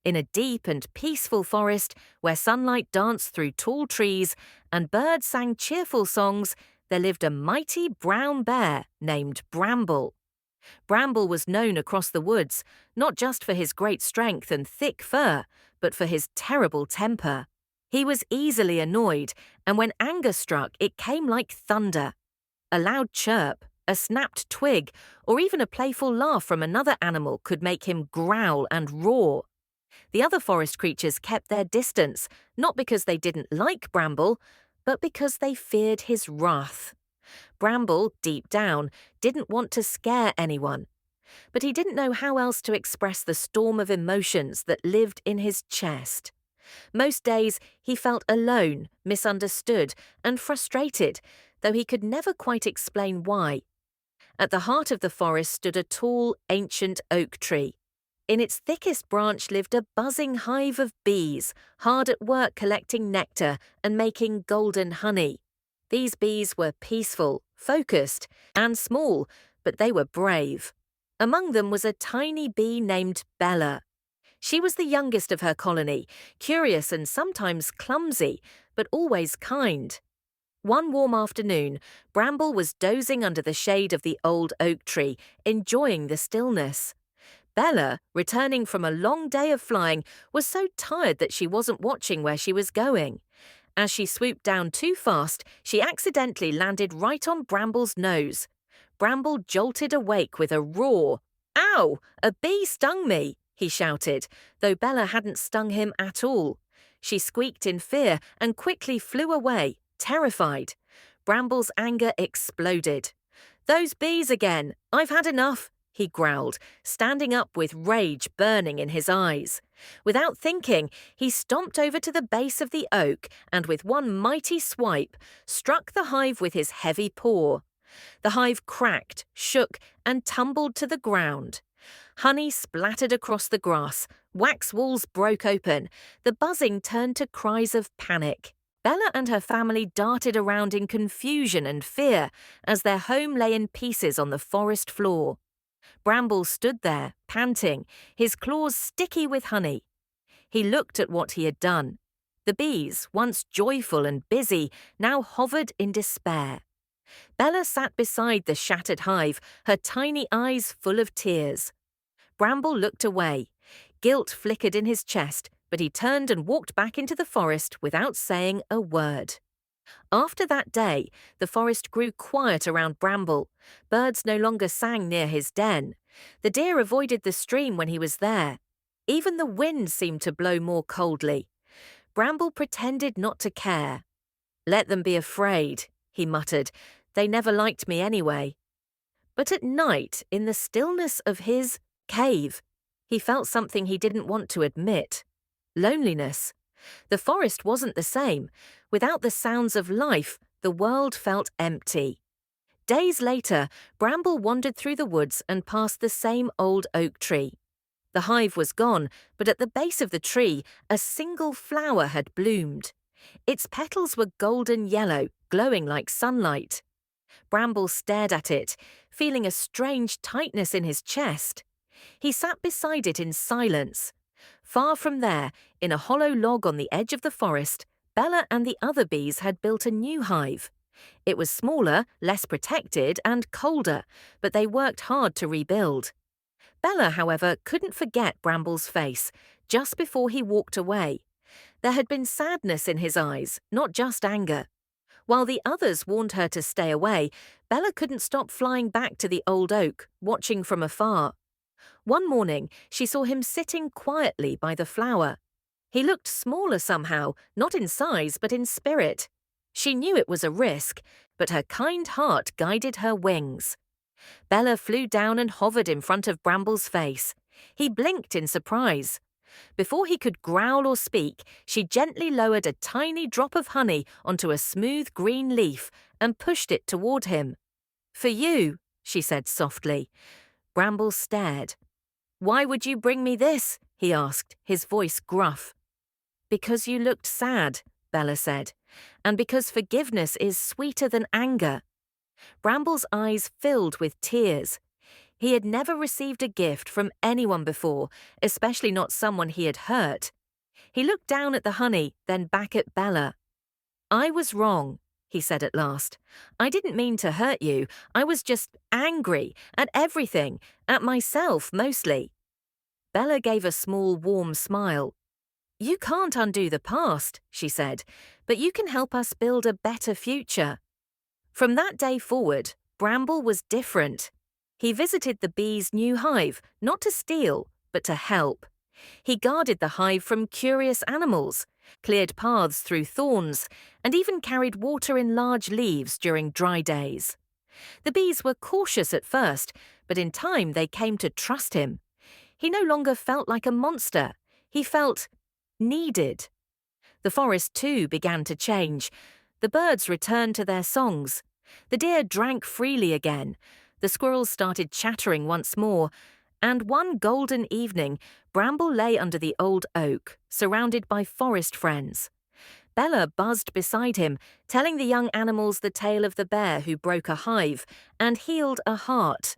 In a deep and peaceful forest where sunlight danced through tall trees and birds sang cheerful songs, there lived a mighty brown bear named Bramble. Bramble was known across the woods, not just for his great strength and thick fur, but for his terrible temper. He was easily annoyed, and when anger struck, it came like thunder. A loud chirp, a snapped twig, or even a playful laugh from another animal could make him growl and roar. The other forest creatures kept their distance, not because they didn't like Bramble, but because they feared his wrath. Bramble, deep down, didn't want to scare anyone, but he didn't know how else to express the storm of emotions that lived in his chest. Most days he felt alone, misunderstood, and frustrated, though he could never quite explain why. At the heart of the forest stood a tall, ancient oak tree. In its thickest branch lived a buzzing hive of bees, hard at work collecting nectar and making golden honey. These bees were peaceful, focused, and small, but they were brave. Among them was a tiny bee named Bella. She was the youngest of her colony, curious and sometimes clumsy, but always kind. One warm afternoon, Bramble was dozing under the shade of the old oak tree, enjoying the stillness. Bella, returning from a long day of flying, was so tired that she wasn't watching where she was going. As she swooped down too fast, she accidentally landed right on Bramble's nose. Bramble jolted awake with a roar. "Ow! A bee stung me!" he shouted, though Bella hadn't stung him at all. She squeaked in fear and quickly flew away, terrified. Bramble's anger exploded. "Those bees again! I've had enough!" he growled, standing up with rage burning in his eyes. Without thinking, he stomped over to the base of the oak and with one mighty swipe, struck the hive with his heavy paw. The hive cracked, shook, and tumbled to the ground. Honey splattered across the grass, wax walls broke open, the buzzing turned to cries of panic. Bella and her family darted around in confusion and fear as their home lay in pieces on the forest floor. Bramble stood there, panting, his claws sticky with honey. He looked at what he had done. The bees, once joyful and busy, now hovered in despair. Bella sat beside the shattered hive, her tiny eyes full of tears. Bramble looked away. Guilt flickered in his chest, but he turned and walked back into the forest without saying a word. After that day, the forest grew quiet around Bramble. Birds no longer sang near his den. The deer avoided the stream when he was there. Even the wind seemed to blow more coldly. Bramble pretended not to care. "Let them be afraid," he muttered. "They never liked me anyway." But at night, in the stillness of his cave, he felt something he didn't want to admit: loneliness. The forest wasn't the same. Without the sounds of life, the world felt empty. Days later, Bramble wandered through the woods and past the same old oak tree. The hive was gone, but at the base of the tree, a single flower had bloomed. Its petals were golden yellow, glowing like sunlight. Bramble stared at it, feeling a strange tightness in his chest. He sat beside it in silence. Far from there, in a hollow log on the edge of the forest, Bella and the other bees had built a new hive. It was smaller, less protected, and colder, but they worked hard to rebuild. Bella, however, couldn't forget Bramble's face, just before he walked away. There had been sadness in his eyes, not just anger. While the others warned her to stay away, Bella couldn't stop flying back to the old oak, watching from afar. One morning, she saw him sitting quietly by the flower. He looked smaller somehow, not in size but in spirit. She knew it was a risk, but her kind heart guided her wings. Bella flew down and hovered in front of Bramble's face. He blinked in surprise. Before he could growl or speak, she gently lowered a tiny drop of honey onto a smooth green leaf and pushed it toward him. "For you," she said softly. Bramble stared. "Why would you bring me this?" he asked, his voice gruff. "Because you looked sad," Bella said, "and because forgiveness is sweeter than anger." Bramble's eyes filled with tears. He had never received a gift from anyone before, especially not someone he had hurt. He looked down at the honey, then back at Bella. "I was wrong," he said at last. "I didn't mean to hurt you. I was just angry at everything, at myself mostly." Bella gave a small, warm smile. "You can't undo the past," she said, "but you can help us build a better future." From that day forward, Bramble was different. He visited the bees' new hive, not to steal, but to help. He guarded the hive from curious animals, cleared paths through thorns, and even carried water in large leaves during dry days. The bees were cautious at first, but in time they came to trust him. He no longer felt like a monster. He felt needed. The forest, too, began to change. The birds returned to their songs. The deer drank freely again. The squirrels started chattering once more. And one golden evening, Bramble lay under the old oak, surrounded by forest friends. Bella buzzed beside him, telling the young animals the tale of the bear who broke a hive and healed a heart